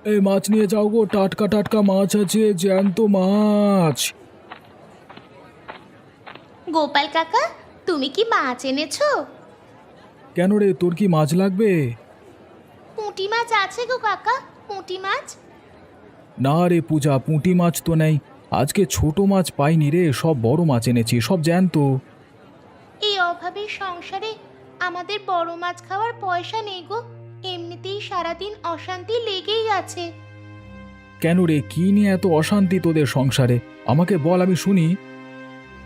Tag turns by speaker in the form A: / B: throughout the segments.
A: এই মাছ নিয়ে যাও গো, টাটকা টাটকা মাছ আছে, জ্যান্ত মাছ।
B: গোপাল কাকা, তুমি কি মাছ এনেছো?
A: কেন রে, তোর কি মাছ লাগবে?
B: পুঁটি মাছ আছে গো কাকা, পুঁটি মাছ।
A: না রে পূজা, পুঁটি মাছ তো নেই। আজকে ছোট মাছ পাইনি রে, সব বড় মাছ এনেছি, সব জ্যান্ত।
B: এই অভাবের সংসারে আমাদের বড় মাছ খাওয়ার পয়সা নেই গো। এমনিতেই সারাদিন অশান্তি লেগেই আছে।
A: কেন রে, কি নিয়ে এত অশান্তি তোদের সংসারে? আমাকে বল, আমি শুনি।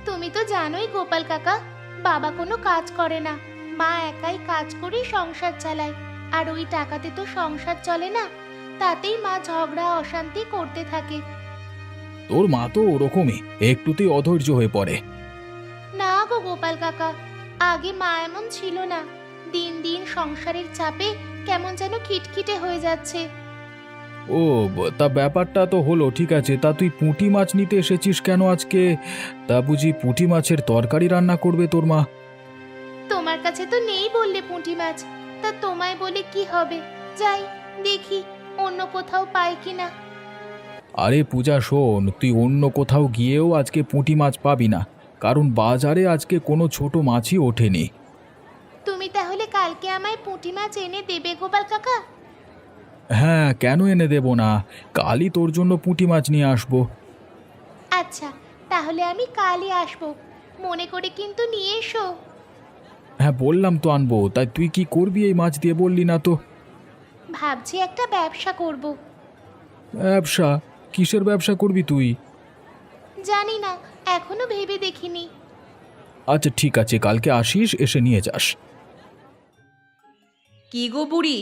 B: তুমি তো জানোই গোপাল কাকা, বাবা কোনো কাজ করে না, মা একাই কাজ করে সংসার চালায়। আর ওই টাকাতে তো সংসার চলে না, তাতেই মা ঝগড়া অশান্তি করতে থাকে।
A: তোর মা তো ওরকমই, একটুতেই অধৈর্য হয়ে পড়ে।
B: না গো গোপাল কাকা, আগে মা এমন ছিল না। দিন দিন সংসারের চাপে কেমন যেন খিটখিটে হয়ে যাচ্ছে।
A: ও, তা ব্যাপারটা তো হলো, ঠিক আছে। তা তুই পুঁটি মাছ নিতে এসেছিস কেন আজকে? তা বুঝি পুঁটি মাছের তরকারি রান্না করবে তোর মা?
B: তোমার কাছে তো নেই বললে পুঁটি মাছ, তা তোমায় বলে কি হবে? যাই দেখি অন্য কোথাও পাই কিনা।
A: আরে পূজা শোন, তুই অন্য কোথাও গিয়েও আজকে পুঁটি মাছ পাবি না, কারণ বাজারে আজকে কোনো ছোট মাছই ওঠেনি।
B: তুমি তাহলে কালকে আমায় পুঁটি মাছ এনে দেবে গোপাল কাকা?
A: হ্যাঁ, কেন এনে দেব না? কালই তোর জন্য পুঁটি মাছ নিয়ে আসবো।
B: আচ্ছা, তাহলে আমি কালই আসবো, মনে করে কিন্তু নিয়ে এসো।
A: হ্যাঁ, বললাম তো আনবো, তাই তুই কি করবি এই মাছ দিয়ে বললি না তো?
B: ভাবছি একটা ব্যবসা করব।
A: ব্যবসা? কিসের ব্যবসা করবি তুই?
B: জানি না, এখনো ভেবে দেখিনি।
A: আচ্ছা ঠিক আছে, কালকে আসিস, এসে নিয়ে যাস।
C: কি গো বুড়ি,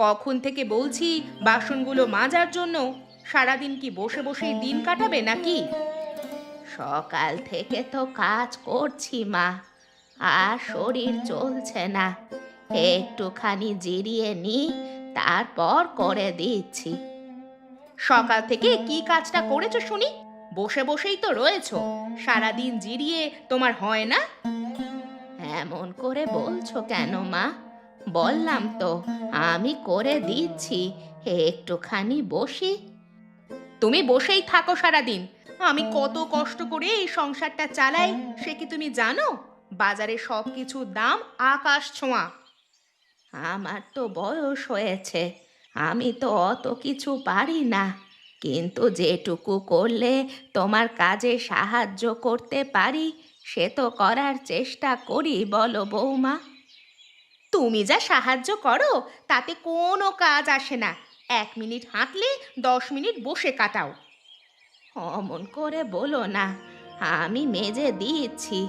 C: কখন থেকে বলছি বাসনগুলো মাজার জন্য? সারাদিন কি বসে বসেই দিন কাটাবে নাকি?
B: সকাল থেকে তো কাজ করছি মা, আর শরীর চলছে না। একটুখানি জিরিয়ে নি, তারপর করে দিচ্ছি।
C: সকাল থেকে কি কাজটা করেছো শুনি? বসে বসেই তো রয়েছো, সারাদিন জিরিয়ে তোমার হয় না?
B: এমন করে বলছো কেন মা? বললাম তো আমি করে দিচ্ছি, একটুখানি বসি।
C: তুমি বসেই থাকো সারাদিন। আমি কত কষ্ট করে এই সংসারটা চালাই, সে কি তুমি জানো? বাজারে সব কিছুর দাম আকাশ ছোঁয়া।
B: আমার তো বয়স হয়েছে, আমি তো অত কিছু পারি না, কিন্তু যেটুকু করলে তোমার কাজে সাহায্য করতে পারি সে তো করার চেষ্টা করি, বলো বৌমা।
C: তুমি যা সাহায্য করো তাতে কোনো কাজ আসে না। 1 মিনিট হাঁটলে 10 মিনিট বসে কাটাও।
B: অমন করে বলো না, আমি মেজে দিচ্ছি।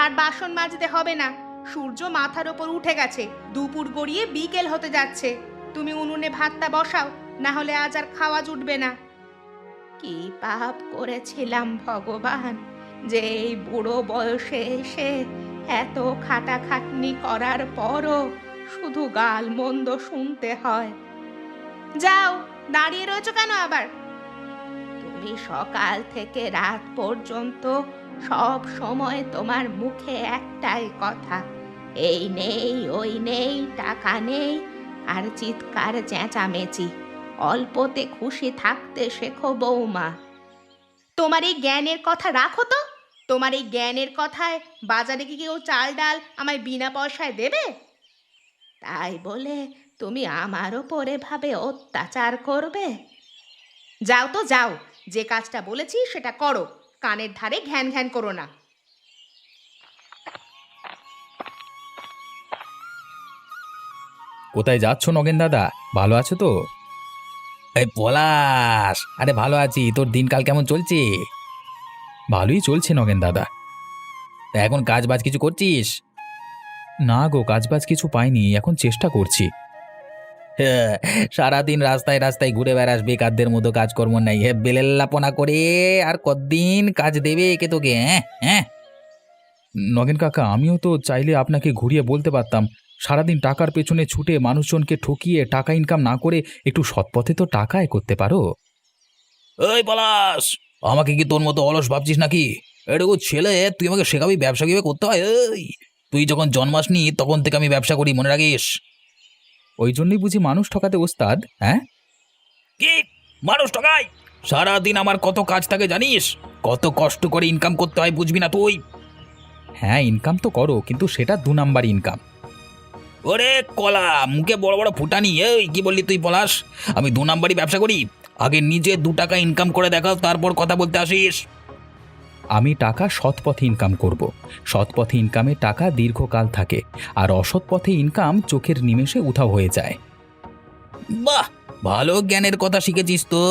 C: আর বাসন মাজতে হবে না, সূর্য মাথার ওপর উঠে গেছে, দুপুর গড়িয়ে বিকেল হতে যাচ্ছে। তুমি উনুনে ভাতটা বসাও, না হলে আজ আর খাওয়া জুটবে না।
B: কি পাপ করেছিলাম ভগবান, যে এই বুড়ো বয়সে এসে এত খাটাখাটনি করার পরও শুধু গালমন্দ শুনতে হয়।
C: যাও, দাঁড়িয়ে রয়েছো কেন আবার?
B: তুমি সকাল থেকে রাত পর্যন্ত সব সময় তোমার মুখে একটাই কথা, এই নেই ওই নেই, টাকা নেই, আর চিৎকার চেঁচামেচি। অল্পতে খুশি থাকতে শেখো বৌমা।
C: তোমার এই জ্ঞানের কথা রাখো তো। তোমার এই জ্ঞানের কথায় বাজারে কি কেউ চাল ডাল আমায় বিনা পয়সায় দেবে?
B: তাই বলে তুমি আমার ওপরে ভাবে অত্যাচার করবে?
C: যাও তো যাও, যে কাজটা বলেছি সেটা করো, কানের ধারে ঘ্যান ঘ্যান করো না।
A: কোথায় যাচ্ছ নগেন দাদা? ভালো আছো তো?
D: এই পলাশ, আরে ভালো আছি। তোর দিনকাল কেমন চলছে?
A: ভালোই চলছে নগেন দাদা।
D: তা এখন কাজ বাজ কিছু করছিস?
A: না গো, কাজবাজ কিছু পাইনি, এখন চেষ্টা করছি।
D: হ্যাঁ, সারাদিন রাস্তায় রাস্তায় ঘুরে বেড়াস, বেকারদের মতো কাজকর্ম নাই, হ্যাঁ বেলেল্লাপনা করে। আর কতদিন কাজ দেবে কে তোকে? হ্যাঁ হ্যাঁ।
A: নগেন কাকা, আমিও তো চাইলে আপনাকে ঘুরিয়ে বলতে পারতাম, সারাদিন টাকার পেছনে ছুটে মানুষজনকে ঠকিয়ে টাকা ইনকাম না করে একটু সৎপথে তো টাকা আয় করতে পারো।
D: ওই পলাশ, আমাকে কি তোর মতো অলস ভাবছিস নাকি? এটুকু ছেলে, তুই আমাকে শেখাবি ব্যবসা কিভাবে করতে হয়? এই, তুই যখন জন্মাসনি তখন থেকে আমি ব্যবসা করি, মনে রাখিস।
A: ওই জন্যই বুঝি মানুষ ঠকাতে ওস্তাদ, হ্যাঁ?
D: কি মানুষ ঠকাই? সারাদিন আমার কত কাজ থাকে জানিস? কত কষ্ট করে ইনকাম করতে হয় বুঝবি না তুই?
A: হ্যাঁ, ইনকাম তো করো, কিন্তু সেটা 2 নাম্বার ইনকাম।
D: ওরে কলা, মুখে বড় বড় ফুটানি। এই কি বললি তুই পলাশ? আমি 2 নাম্বারই ব্যবসা করি? আগে নিজে 2 টাকা ইনকাম করে দেখাও, তারপর কথা বলতে আসিস।
A: আমি টাকা সৎ পথে ইনকাম করব। সৎ পথে ইনকামে টাকা দীর্ঘকাল থাকে, আর অসৎ পথে ইনকাম চোখের নিমেষে উধাও হয়ে যায়।
D: বাহ, ভালো জ্ঞানের কথা শিখেছিস তো।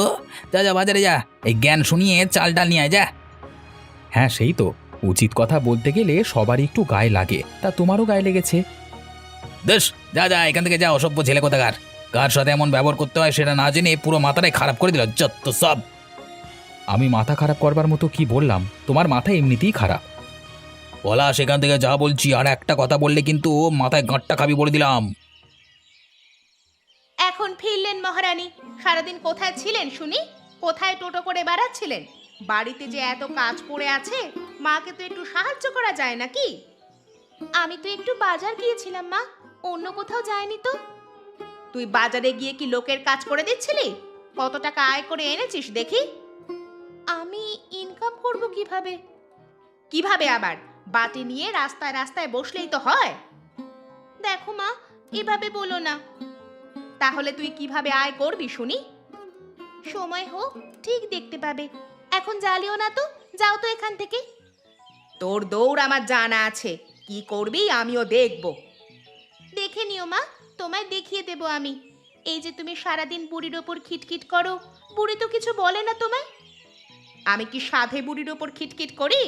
D: যা যা বাজারে যা, এই জ্ঞান শুনিয়ে চাল ডাল নিয়ে আয় যা।
A: হ্যাঁ, সেই তো। উচিত কথা বলতে গেলে সবারই একটু গায়ে লাগে, তা তোমারও গায়ে লেগেছে।
D: বেশ, যা যা এখান থেকে যা, অসভ্য ছেলে কোথাকার। কার সাথে এমন ব্যবহার করতে হয় সেটা না জেনে পুরো মাথাটাই খারাপ করে দিল যত সব।
A: আমি মাথা খারাপ করবার মতো কি বললাম? তোমার মাথা এমনিতেই খারাপ।
D: পলাশ, এখান থেকে যা বলছি, আর একটা কথা বললে কিন্তু মাথায় গাঁটটা খাবি বলে দিলাম।
C: এখন ফিরলেন মহারানী। সারাদিন কোথায় ছিলেন শুনি? কোথায় টোটো করে বেড়াচ্ছিলেন? বাড়িতে যে এত কাজ পড়ে আছে, মাকে তো একটু সাহায্য করা যায় নাকি? আমি তো একটু বাজার গিয়েছিলাম মা, অন্য কোথাও যাইনি তো। তুই বাজারে গিয়ে কি লোকের কাজ করে দিচ্ছিলি? কত টাকা আয় করে এনেছিস দেখি? আমি ইনকাম করব কিভাবে? কিভাবে আবার? বাটি নিয়ে রাস্তায় রাস্তায় বসলেই তো হয়। দেখো মা, এভাবে বলো না। তাহলে তুই কিভাবে আয় করবি শুনি? সময় হোক, ঠিক দেখতে পাবে। এখন জ্বালিও না তো, যাও তো এখান থেকে। তোর দৌড় আমার জানা আছে, কি করবি আমিও দেখব। দেখে নিও মা, তোমায় দেখিয়ে দেব আমি। এই যে তুমি সারাদিন বুড়ির ওপর খিটখিট করো, বুড়ি তো কিছু বলে না তোমায়। আমি কি সাধে বুড়ির ওপর খিটখিট করি?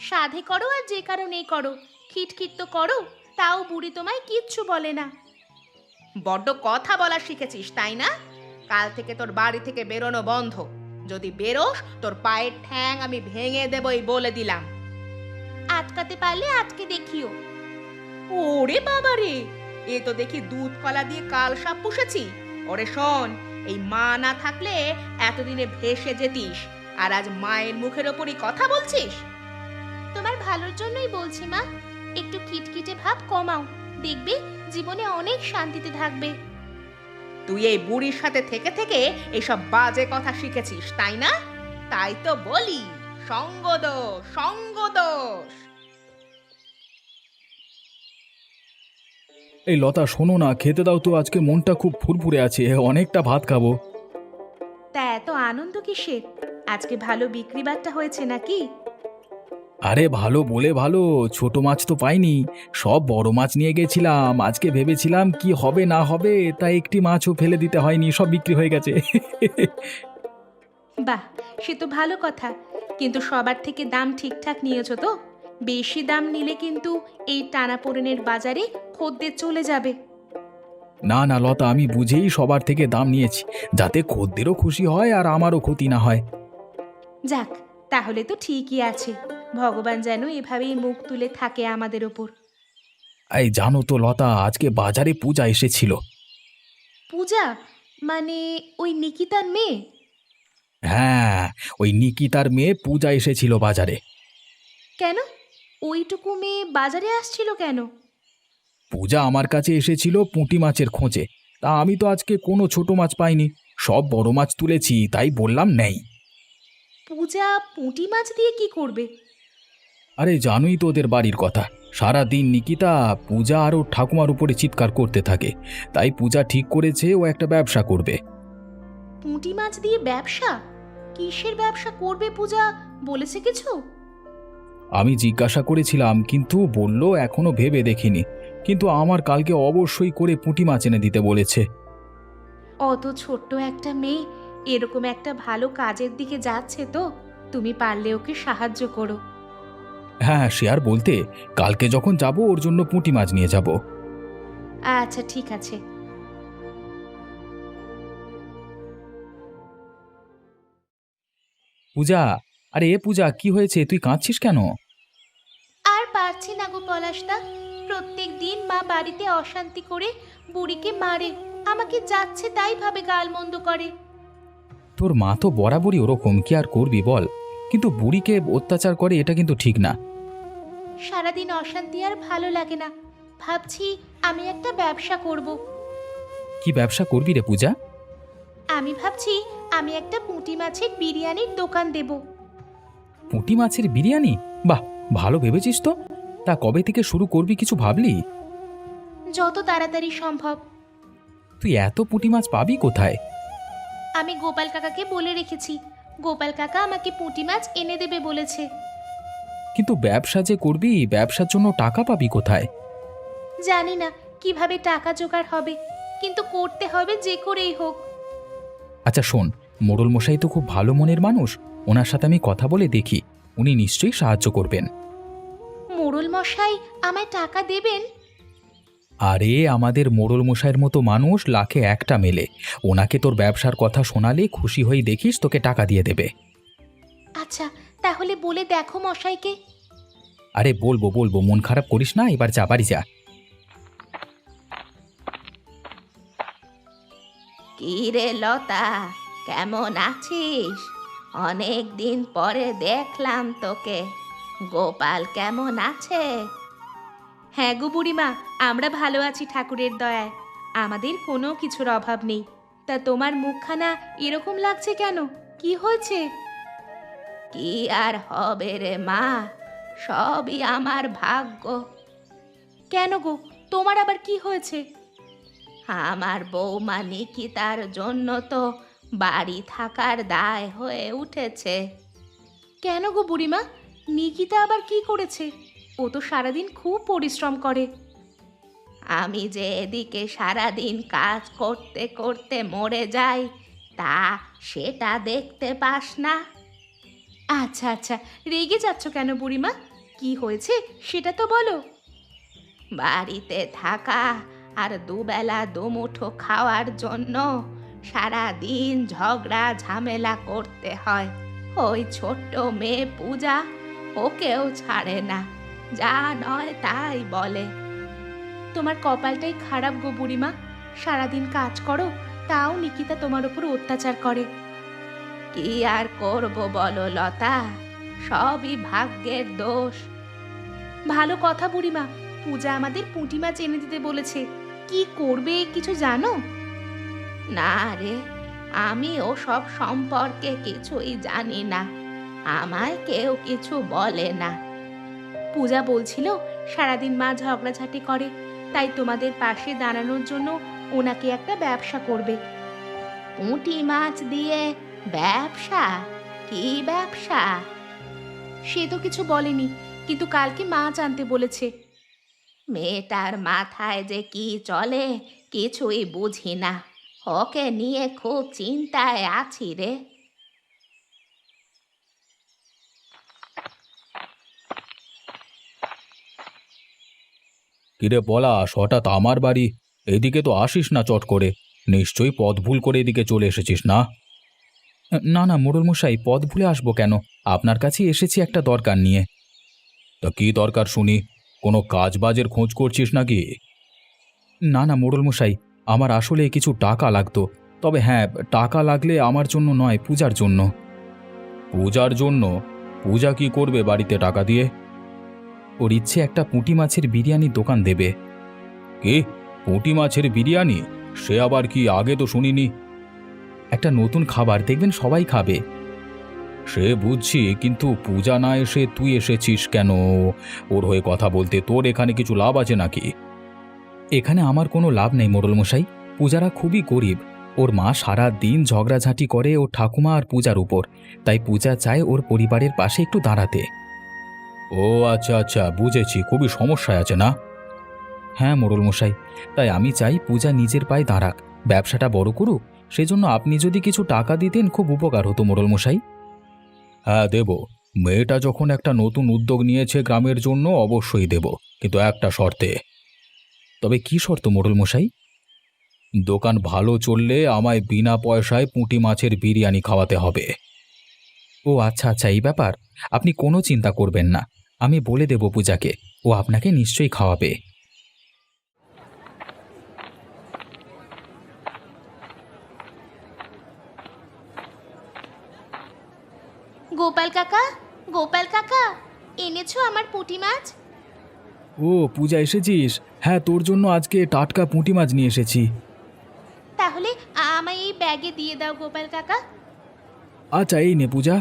C: সাধে করো আর যে কারণেই করো, খিটখিট তো করো, তাও বুড়ি তোমায় কিচ্ছু বলে না। বড্ড কথা বলা শিখেছিস তাই না? কাল থেকে তোর বাড়ি থেকে বেরোনো বন্ধ। যদি বেরোস তোর পায়ের ঠ্যাং আমি ভেঙে দেবই বলে দিলাম। আটকাতে পারলে আটকে দেখিও। ওরে বাবা রে, এ তো দেখি দুধ কলা দিয়ে কাল সাপ পুষেছি। ওরে শোন, এই মা না থাকলে এতদিনে ভেসে যেতিস, আর আজ মায়ের মুখের ওপরই কথা বলছিস। তোমার ভালোর জন্যই বলছি মা, একটু খিটখিটে ভাব কমাও, দেখবে জীবনে অনেক শান্তিতে থাকবে। তুই এই বুড়ির সাথে থেকে থেকে এসব বাজে কথা শিখেছিস তাই না? তাই তো বলি, সঙ্গদোষ, সঙ্গদোষ।
A: এই লতা, শোনো না, খেতে দাও তো, আজকে মনটা খুব ফুরফুরে আছে, অনেকটা ভাত খাবো।
C: তা এত আনন্দ কিসের? আজকে ভালো বিক্রি বাট্টা হয়েছে নাকি?
A: আরে ভালো বলে ভালো, ছোট মাছ তো পাইনি, সব বড় মাছ নিয়ে গেছিলাম। আজকে ভেবেছিলাম কি হবে না হবে, তাই একটি মাছও ফেলে দিতে হয়নি, সব বিক্রি হয়ে গেছে।
C: বাহ, সে তো ভালো কথা। কিন্তু সবার থেকে দাম ঠিকঠাক নিয়েছো তো? বেশি দাম নিলে কিন্তু এই টানাপোড়েনের বাজারে খদ্দের চলে যাবে।
A: না না লতা, আমি বুঝেই সবার থেকে দাম নিয়েছি, যাতে খদ্দেরও খুশি হয় আর আমারও ক্ষতি না হয়।
C: যাক, তাহলে তো ঠিকই আছে। ভগবান যেন এভাবেই মুখ তুলে থাকে আমাদের ওপর।
A: এই জানো তো লতা, আজকে বাজারে পূজা এসেছিল।
C: পূজা? মানে ওই নিকিতার মেয়ে?
A: হ্যাঁ, ওই নিকিতার মেয়ে পূজা এসেছিল বাজারে।
C: কেন? ওইটুকু মেয়ে বাজারে আসছিল কেন?
A: পূজা আমার কাছে এসেছিল পুঁটি মাছের খোঁজে, তা আমি তো আজকে কোনো ছোট মাছ পাইনি, সব বড় মাছ তুলেছি, তাই বললাম নেই।
C: পূজা পুঁটি মাছ দিয়ে কি করবে?
A: আরে জানোই তো ওদের বাড়ির কথা, সারা দিন নিকিতা পূজা আর ওর ঠাকুমার উপরে চিৎকার করতে থাকে, তাই পূজা ঠিক করেছে ও একটা ব্যবসা করবে।
C: পুঁটি মাছ দিয়ে ব্যবসা? কিসের ব্যবসা করবে পূজা, বলেছে কিছু?
A: আমি জিজ্ঞাসা করেছিলাম, কিন্তু বলল এখনো ভেবে দেখিনি, কিন্তু আমার কালকে অবশ্যই করে পুঁটি মাছ এনে দিতে বলেছে।
C: অত ছোট্ট একটা মেয়ে এরকম একটা ভালো কাজের দিকে যাচ্ছে, তো তুমি পারলে ওকে সাহায্য করো।
A: হ্যাঁ, সে আর বলতে, কালকে যখন যাব ওর জন্য পুঁটি মাছ নিয়ে যাব।
C: আচ্ছা ঠিক আছে।
A: পূজা, আরে এ পূজা, কি হয়েছে, তুই কাঁদছিস কেন?
C: আর পারছি না গো পলাশদা, প্রত্যেক দিন মা বাড়িতে অশান্তি করে বুড়িকে মারে, আমাকে যাচ্ছে তাই ভাবে গালমন্দ করে।
A: তোর মা তো বরাবরই ওরকম, কি আর করবি বল, কিন্তু বুড়িকে অত্যাচার করে, এটা কিন্তু ঠিক না।
C: সারাদিন অশান্তি আর ভালো লাগে না, ভাবছি আমি একটা ব্যবসা করব।
A: কি ব্যবসা করবি রে পূজা?
C: আমি ভাবছি আমি একটা পুঁটি মাছের বিরিয়ানির দোকান দেব।
A: পুঁটি মাছের বিরিয়ানি? বাহ, ভালো ভেবেছিস তো। তা কবে থেকে শুরু করবি, কিছু ভাবলি?
C: যত তাড়াতাড়ি সম্ভব।
A: তুই এত পুঁটি মাছ পাবি কোথায়?
C: আমি গোপাল কাকাকে বলে রেখেছি, গোপাল কাকা আমাকে পুঁটি মাছ এনে দেবে বলেছে।
A: কিন্তু ব্যবসা যে করবি, ব্যবসার জন্য টাকা পাবি কোথায়?
C: জানি না কিভাবে টাকা জোগাড় হবে, কিন্তু করতে হবে যে করেই হোক।
A: আচ্ছা শোন, মোড়ল মশাই তো খুব ভালো মনের মানুষ, ওনার সাথে আমি কথা বলে দেখি, উনি নিশ্চয়ই সাহায্য করবেন।
C: মোড়ল মশাই আমায় টাকা দেবেন?
A: আরে আমাদের মোড়ল মশাইয়ের মতো মানুষ লাখে একটা মেলে, ওনাকে তোর ব্যবসার কথা শোনালে খুশি হয়ে দেখিস তোকে টাকা দিয়ে দেবে।
C: আচ্ছা, তাহলে বলে দেখো মশাইকে।
A: আরে বলবো বলবো, মন খারাপ করিস না, এবার যা বাড়ি যা।
B: কি রে লতা, কেমন আছিস? অনেক দিন পরে দেখলাম তোকে। গোপাল কেমন আছে?
C: হ্যাঁ গো বুড়িমা, আমরা ভালো আছি ঠাকুরের দয়ায়, আমাদের কোনো কিছুর অভাব নেই। তা তোমার মুখখানা এরকম লাগছে কেন, কি হয়েছে?
B: কি আর হবে রে মা, সবই আমার ভাগ্য।
C: কেন গো, তোমার আবার কি হয়েছে?
B: আমার বৌমা নিকিতার জন্য তো বাড়ি থাকার দায় হয়ে উঠেছে।
C: কেন গো বুড়িমা, নিকিতা আবার কি করেছে? ও তো সারাদিন খুব পরিশ্রম করে।
B: আমি যে এদিকে সারাদিন কাজ করতে করতে মরে যাই, তা সেটা দেখতে পাস না?
C: আচ্ছা আচ্ছা, রেগে যাচ্ছ কেন বুড়িমা? কি হয়েছে সেটা তো বলো।
B: বাড়িতে থাকা আর দুবেলা দুমুঠো খাওয়ার জন্য সারা দিন ঝগড়া ঝামেলা করতে হয়। ওই ছোট্ট মেয়ে পূজা ওকেও ছাড়ে না, যা নয় তাই বলে।
C: তোমার কপালটাই খারাপ গো বুড়িমা, সারাদিন কাজ করো তাও নিকিতা তোমার উপর অত্যাচার করে।
B: কি আর করব বলো লতা, সবই ভাগ্যের দোষ।
C: ভালো কথা বুড়িমা, পূজা আমাদের পুঁটি মাছ এনে দিতে বলেছে, কি করবে কিছু জানো?
B: না রে, আমি ওসব সম্পর্কে কিছুই জানি না, আমায় কেউ কিছু বলে না।
C: পূজা বলছিল সারাদিন মা ঝগড়াঝাটি করে, তাই তোমাদের পাশে দাঁড়ানোর জন্য ওনাকে একটা ব্যবসা করবে।
B: পুঁটি মাছ দিয়ে ব্যবসা? কি ব্যবসা?
C: সে তো কিছু বলেনি, কিন্তু কালকে মাছ আনতে বলেছে।
B: মেয়েটার মাথায় যে কি চলে কিছুই বুঝি না, ওকে নিয়ে খুব চিন্তায় আছি রে।
A: কিরে পলাশ, হঠাৎ আমার বাড়ি? এদিকে তো আসিস না চট করে, নিশ্চয়ই পথ ভুল করে এদিকে চলে এসেছিস না? না না মোড়ল মশাই, পথ ভুলে আসবো কেন, আপনার কাছে এসেছি একটা দরকার নিয়ে। তা কি দরকার শুনি? কোনো কাজ বাজের খোঁজ করছিস নাকি? না না মোড়ল মশাই, আমার আসলে কিছু টাকা লাগতো, তবে হ্যাঁ, টাকা লাগলে আমার জন্য নয়, পূজার জন্য। পূজার জন্য? পূজা কি করবে বাড়িতে টাকা দিয়ে? ওর ইচ্ছে একটা পুঁটি মাছের বিরিয়ানির দোকান দেবে। কি, পুঁটি মাছের বিরিয়ানি? সে আবার কি, আগে তো শুনিনি। একটা নতুন খাবার, দেখবেন সবাই খাবে। সে বুঝছি, কিন্তু পূজা না এসে তুই এসেছিস কেন ওর হয়ে কথা বলতে? তোর এখানে কিছু লাভ আছে নাকি? এখানে আমার কোনো লাভ নেই মোড়ল মশাই, পূজারা খুবই গরিব, ওর মা সারা দিন ঝগড়াঝাঁটি করে ওর ঠাকুমা আর পূজার উপর, তাই পূজা চায় ওর পরিবারের পাশে একটু দাঁড়াতে। ও আচ্ছা আচ্ছা, বুঝেছি, খুবই সমস্যায় আছে না? হ্যাঁ মোড়ল মশাই, তাই আমি চাই পূজা নিজের পায়ে দাঁড়াক, ব্যবসাটা বড় করুক, সেজন্য আপনি যদি কিছু টাকা দিতেন খুব উপকার হতো মোড়ল মশাই। হ্যাঁ দেব, মেয়েটা যখন একটা নতুন উদ্যোগ নিয়েছে গ্রামের জন্য, অবশ্যই দেব, কিন্তু একটা শর্তে। তবে কি শর্ত মোড়ল মশাই? দোকান ভালো চললে আমায় বিনা পয়সায় পুঁটি মাছের বিরিয়ানি খাওয়াতে হবে। ও আচ্ছা আচ্ছা, এই ব্যাপার, আপনি কোনো চিন্তা করবেন না, আমি বলে দেব পূজাকে, ও আপনাকে নিশ্চয়ই খাওয়াবে।
C: গোপাল কাকা, গোপাল কাকা, এনেছো আমার পুঁটি মাছ?
A: ও পূজা, এসেছিস? হ্যাঁ, তোর জন্য আজকে টাটকা পুঁটি মাছ নিয়ে এসেছি।
C: তাহলে আমায় এই ব্যাগে দিয়ে দাও গোপাল কাকা।
A: আচ্ছা এই নে পূজা।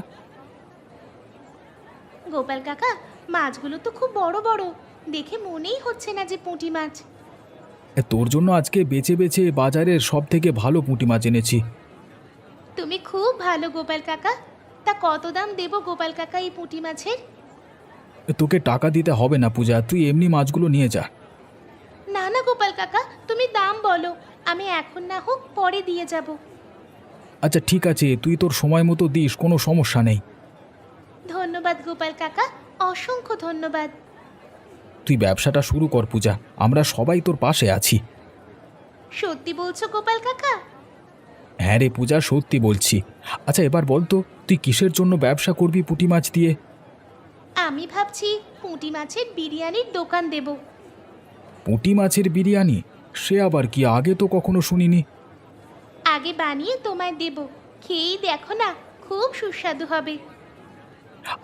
C: গোপাল কাকা, মাছগুলো তো খুব বড় বড়, দেখে মনেই হচ্ছে না যে পুঁটি মাছ।
A: তোর জন্য আজকে বেছে বেছে বাজারের সব থেকে ভালো পুঁটি মাছ এনেছি।
C: তুমি খুব ভালো গোপাল কাকা। তা কত দাম দেবো গোপাল কাকা এই পুঁটি মাছের?
A: তোকে টাকা দিতে হবে না পূজা, তুই এমনি মাছগুলো নিয়ে যা।
C: না না গোপাল কাকা, তুমি দাম বলো, আমি এখন না হোক পরে দিয়ে যাব।
A: আচ্ছা ঠিক আছে, তুই তোর সময় মতো দিস, কোনো সমস্যা নেই।
C: ধন্যবাদ গোপাল কাকা, অসংখ্য ধন্যবাদ।
A: তুই ব্যবসাটা শুরু কর পূজা, আমরা সবাই তোর পাশে আছি।
C: সত্যি বলছো গোপাল কাকা?
A: হ্যাঁ রে পূজা, সত্যি বলছি। আচ্ছা এবার বল তো, তুই কিসের জন্য ব্যবসা করবি পুঁটি মাছ দিয়ে?
C: আমি ভাবছি পুঁটি মাছের বিরিয়ানির দোকান দেব।
A: পুঁটি মাছের বিরিয়ানি? সে আবার কি, আগে তো কখনো শুনিনি।
C: আগে বানিয়ে তোমায় দেব, খেয়েই দেখো না, খুব সুস্বাদু হবে।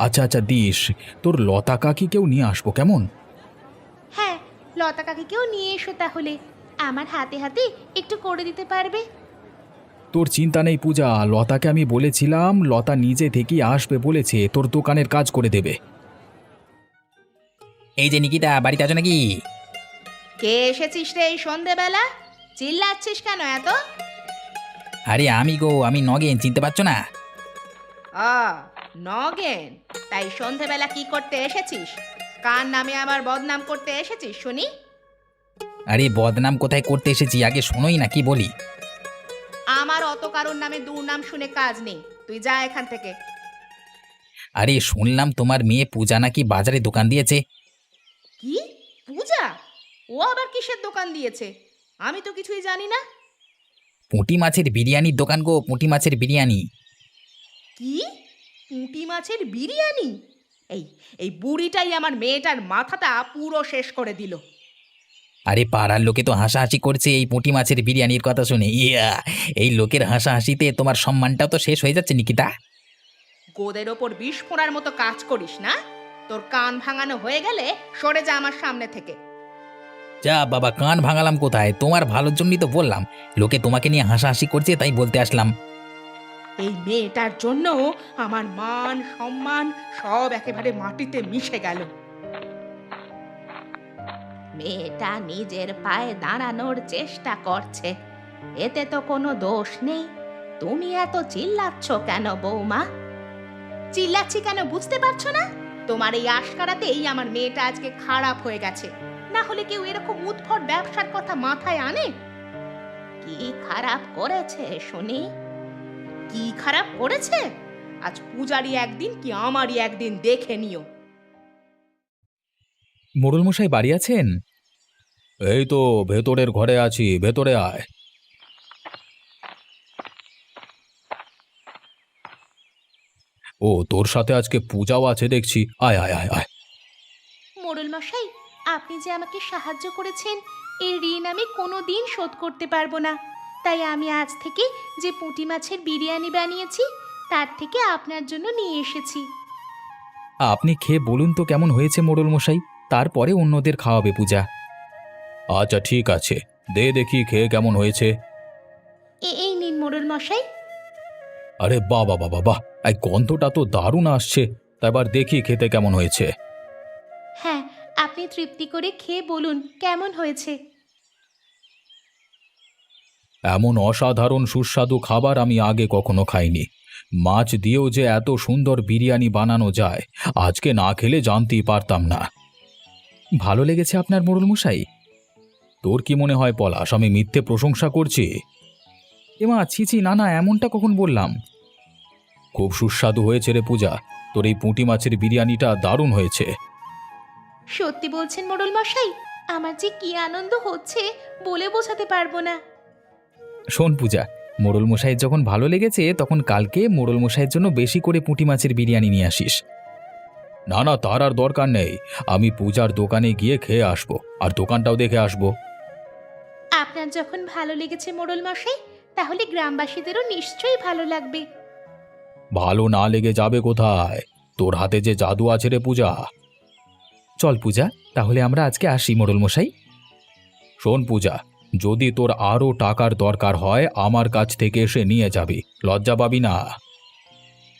A: আচ্ছা আচ্ছা দিস, তোর লতা কাকিকেও নিয়ে আসবো কেমন?
C: হ্যাঁ, লতা কাকিকেও নিয়ে এসো তাহলে, আমার হাতে হাতে একটু করে দিতে পারবে।
A: তোর চিন্তা নেই পূজা, লতাকে আমি বলেছিলাম, লতা নিজে থেকেই আসবে বলেছে, তোর দোকানের কাজ করে দেবে।
D: এই যে নিকিতা, বাড়িতে আছো নাকি?
C: কে এসেছিস রে এই সন্ধেবেলা? চিল্লাচ্ছিস কেন এত?
D: আরে আমি গো, আমি নগেন, চিনতে পারছো না?
C: নগেন? তাই সন্ধেবেলা কি করতে এসেছিস? কার নামে আবার বদনাম করতে এসেছিস শুনি?
D: আরে বদনাম কোথায় করতে এসেছি, আগে শোনোই না কি বলি।
C: আমার অত কারোর নামে দুর্নাম শুনে কাজ নেই, তুই যা এখান থেকে।
D: আরে শুনলাম তোমার মেয়ে পূজা নাকি বাজারে দোকান দিয়েছে।
C: কি? পূজা? ও আবার কিসের দোকান দিয়েছে? আমি তো কিছুই জানি না।
D: পুঁটি মাছের বিরিয়ানির দোকান গো, পুঁটি মাছের বিরিয়ানি।
C: কি? পুঁটি মাছের বিরিয়ানি? এই এই বুড়িটাই আমার মেয়েটার মাথাটা পুরো শেষ করে দিল।
D: আরে পাড়ার লোকে তো হাসাহাসি করছে এই পুঁটি মাছের বিরিয়ানির কথা শুনে। ইয়া, এই লোকের হাসাহাসিতে তোমার সম্মানটাও তো শেষ হয়ে যাচ্ছে নিকিতা।
C: গোদের ওপর বিষ ফোঁড়ার মতো কাজ করিস না। তোর কান ভাঙানো হয়ে গেলে সরে যা আমার সামনে থেকে।
D: যা বাবা, কান ভাঙালাম কোথায়? তোমার ভালোর জন্যই তো বললাম, লোকে তোমাকে নিয়ে হাসাহাসি করছে তাই বলতে আসলাম।
C: এই মেয়েটার জন্য আমার মান সম্মান সব একেবারে মাটিতে মিশে গেল। মেয়েটা নিজের পায়ে দাঁড়ানোর চেষ্টা করছে, এতে তো কোনো দোষ নেই। তুমি এত চিল্লাচ্ছ কেন বৌমা? চিল্লাচ্ছি কেন বুঝতে পারছো না? তোমার এই আশকারাতেই আমার মেয়েটা আজকে খারাপ হয়ে গেছে। না হলে কেউ এরকম উদ্ভট ব্যবসার কথা মাথায় আনে? কি খারাপ করেছে শুনি? কি খারাপ করেছে? আজ পূজারই একদিন কি আমারই একদিন দেখে নিও।
A: মোড়ল মশাই বাড়ি আছেন? এই তো ভেতরের ঘরে আছি, ভেতরে আয়। ও তোর সাথে আজকে পূজাও আছে দেখছি, আয় আয় আয় আয়।
C: মোড়ল মশাই, আপনি যে আমাকে সাহায্য করেছেন, এই ঋণ আমি কোনো দিন শোধ করতে পারবো না। তাই আমি আজ থেকে যে পুঁটি মাছের বিরিয়ানি বানিয়েছি তার থেকে আপনার জন্য নিয়ে এসেছি।
A: আপনি খেয়ে বলুন তো কেমন হয়েছে মোড়ল মশাই, তারপরে অন্যদের খাওয়াবে পূজা। আচ্ছা ঠিক আছে, দে দেখি খেয়ে কেমন হয়েছে।
C: এই নিন মোড়ল মশাই।
A: আরে বাহ বাহ বাহ বাহ, এই গন্ধটা তো দারুণ আসছে। তা এবার দেখি খেতে কেমন হয়েছে।
C: হ্যাঁ, আপনি তৃপ্তি করে খেয়ে বলুন কেমন হয়েছে।
A: এমন অসাধারণ সুস্বাদু খাবার আমি আগে কখনো খাইনি। মাছ দিয়েও যে এত সুন্দর বিরিয়ানি বানানো যায়, আজকে না খেলে জানতেই পারতাম না। ভালো লেগেছে আপনার মোড়ল মশাই? তোর কি মনে হয় পলাশ, আমি মিথ্যে প্রশংসা করছি? এমা ছি ছি, না না, এমনটা কখন বললাম? খুব সুস্বাদু হয়েছে রে পূজা, তোর এই পুঁটি মাছের বিরিয়ানিটা দারুণ হয়েছে।
C: সত্যি বলছেন মোড়ল মশাই? আমার যে কি আনন্দ হচ্ছে বলে বোঝাতে পারবো না।
A: শোন পূজা, মোড়ল মশাইয়ের যখন ভালো লেগেছে তখন কালকে মোড়ল মশাইয়ের জন্য বেশি করে পুঁটি মাছের বিরিয়ানি নিয়ে আসিস। না না, তার আর দরকার নেই, আমি পূজার দোকানে গিয়ে খেয়ে আসবো, আর দোকানটাও দেখে আসবো।
C: আপনার যখন ভালো লেগেছে মোড়ল মশাই, তাহলে গ্রামবাসীদেরও নিশ্চয়ই ভালো লাগবে।
A: ভালো না লেগে যাবে কোথায়? তোর হাতে যে জাদু আছে রে পূজা। চল পূজা, তাহলে আমরা আজকে আসি মোড়ল মশাই। শোন পূজা, যদি তোর আরও টাকার দরকার হয় আমার কাছ থেকে এসে নিয়ে যাবি, লজ্জা পাবি না।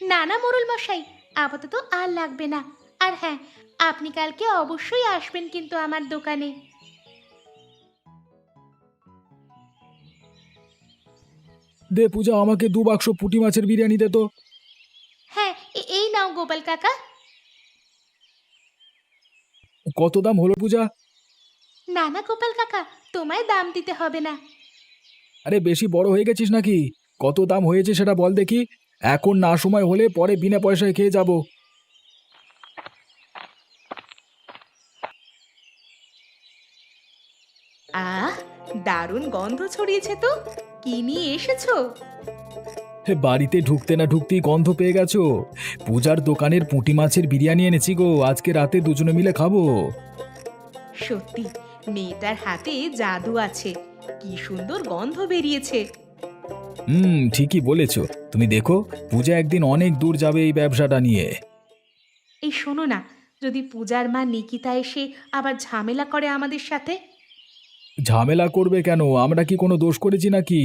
C: না না মোড়ল মশাই, আপাতত আর লাগবে না। আর হ্যাঁ, আপনি কালকে অবশ্যই আসবেন কিন্তু আমার দোকানে।
A: দে পূজা, আমাকে 2 বাক্স পুঁটি মাছের বিরিয়ানি দে তো।
C: হ্যাঁ, এই নাও গোপাল কাকা।
A: কত দাম হলো পূজা?
C: না না গোপাল কাকা, তোমায় দাম দিতে হবে না।
A: আরে বেশি বড় হয়ে গেছিস নাকি? কত দাম হয়েছে সেটা বল দেখি। এখন না সময় হলে পরে বিনা পয়সায় খেয়ে যাব।
C: আহ, দারুণ গন্ধ ছড়িয়েছে তো। কি নিয়ে এসেছো?
A: বাড়িতে ঢুকতে না ঢুকতেই গন্ধ পেয়ে গেছো? পূজার দোকানের পুঁটি মাছের বিরিয়ানি এনেছি গো, আজকে রাতে দুজনে মিলে খাবো।
C: সত্যি মেয়েটার হাতে জাদু আছে, কি সুন্দর গন্ধ বেরিয়েছে।
A: ঠিকই বলেছ। তুমি দেখো, পূজা একদিন অনেক দূর যাবে এই ব্যবসাটা নিয়ে।
C: এই শোনো না, যদি পূজার মা নিকিতা এসে আবার ঝামেলা করে আমাদের সাথে?
A: ঝামেলা করবে কেন? আমরা কি কোনো দোষ করেছি নাকি?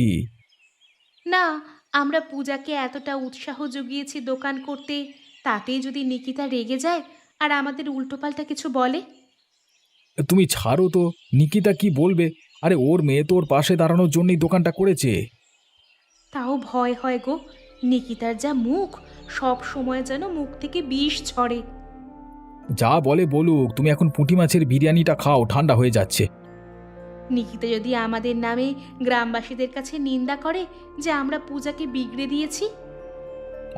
C: না, আমরা পূজাকে এতটা উৎসাহ জুগিয়েছি দোকান করতে, তাতেই যদি নিকিতা রেগে যায় আর আমাদের উল্টোপাল্টা কিছু বলে?
A: তুমি ছাড়ো তো, নিকিতা কি বলবে? আরে ওর মেয়ে তো ওর পাশে দাঁড়ানোর জন্যই দোকানটা করেছে।
C: তাও ভয় হয় গো, নিকিতার যা মুখ, সব সময় যেন মুখ থেকে বিষ ঝরে।
A: যা বলে বলুক, তুমি এখন পুঁটি মাছের বিরিয়ানিটা খাও, ঠান্ডা হয়ে যাচ্ছে।
C: নিকিতা যদি আমাদের নামে গ্রামবাসীদের কাছে নিন্দা করে যে আমরা পূজাকে বিগড়ে দিয়েছি?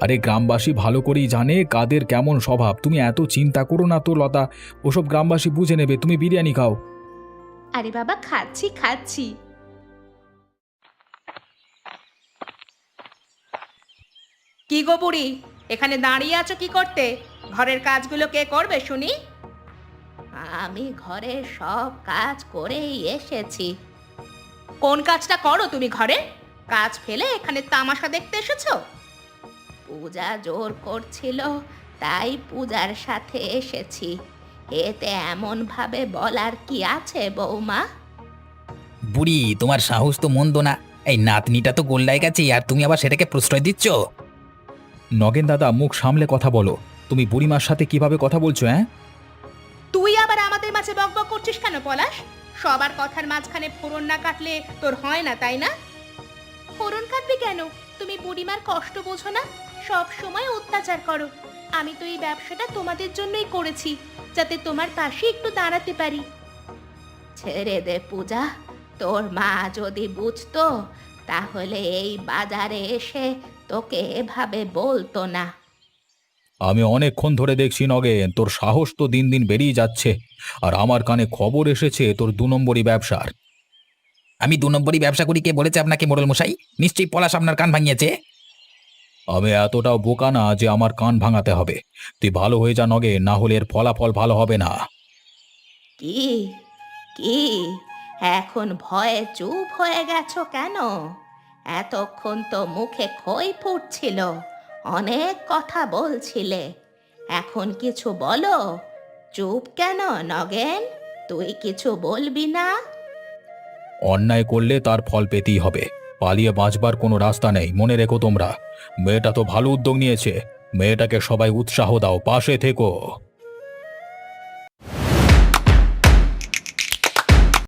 A: আরে গ্রামবাসী ভালো করেই জানে কাদের কেমন স্বভাব, তুমি এত চিন্তা করো না তো লতা। ওসব গ্রামবাসী বুঝে নেবে, তুমি বিরিয়ানি খাও।
C: আরে বাবা, খাচ্ছি খাচ্ছি। কি গো বুড়ি, এখানে দাঁড়িয়ে আছো কি করতে? ঘরের কাজগুলো কে করবে শুনি?
B: আমি ঘরের সব কাজ করেই এসেছি।
C: কোন কাজটা করো তুমি ঘরে? কাজ ফেলে এখানে তামাশা দেখতে এসেছো?
B: পূজা জোর করছিল, তাই পূজার সাথে এসেছি। এতে এমন ভাবে বলার কি আছে বৌমা?
D: বুড়ি, তোমার সাহস তো মন্দ না। এই নাতনিটা তো গোল্লায় গেছে, আর তুমি আবার সেটাকে প্রশ্রয় দিচ্ছ?
A: নগেন দাদা, মুখ সামলে কথা বলো। তুমি বুড়িমার সাথে কিভাবে কথা বলছো? হ্যাঁ,
C: তুই আবার আমাদের মাঝে বকবক করছিস কেন পলাশ? সবার কথার মাঝখানে ফোড়ন না কাটলে তোর হয় না, তাই না? ফোড়ন কাটবি কেন? তুমি বুড়িমার কষ্ট বোঝো না? সব সময় অত্যাচার করো। আমি তো এই ব্যবসাটা তোমাদের জন্যই করেছি, যাতে তোমার পাশে একটু দাঁড়াতে পারি।
B: ছেড়ে দে পূজা, তোর মা যদি বুঝতো তাহলে এই বাজারে এসে তোকে এভাবে বলতো না।
A: আমি অনেকক্ষণ ধরে দেখছি নগেন, তোর সাহস তো দিন দিন বেরিয়ে যাচ্ছে। আর আমার কানে খবর এসেছে তোর 2 নম্বরই ব্যবসার।
D: আমি 2 নম্বরই ব্যবসা করি কে বলেছে আপনাকে মোড়ল মশাই? নিশ্চয়ই পলাশ আপনার কান ভাঙিয়েছে।
A: আমি এতটাও বোকা না যে আমার কান ভাঙাতে হবে। তুই ভালো হয়ে যা নগেন, না হলে এর ফলাফল ভালো হবে না।
B: কি কি এখন ভয়ে চুপ হয়ে গেছো কেন? এতক্ষণ তো মুখে খই ফুটছিল, অনেক কথা বলছিলে। এখন কিছু বলো। চুপ কেন নগেন? তুই কিছু বলবি না?
A: অন্যায় করলে তার ফল পেতেই হবে, পালিয়ে বাঁচবার কোনো রাস্তা নেই, মনে রেখো তোমরা। মেয়েটা তো ভালো উদ্যোগ নিয়েছে, মেয়েটাকে সবাই উৎসাহ দাও, পাশে থেকো।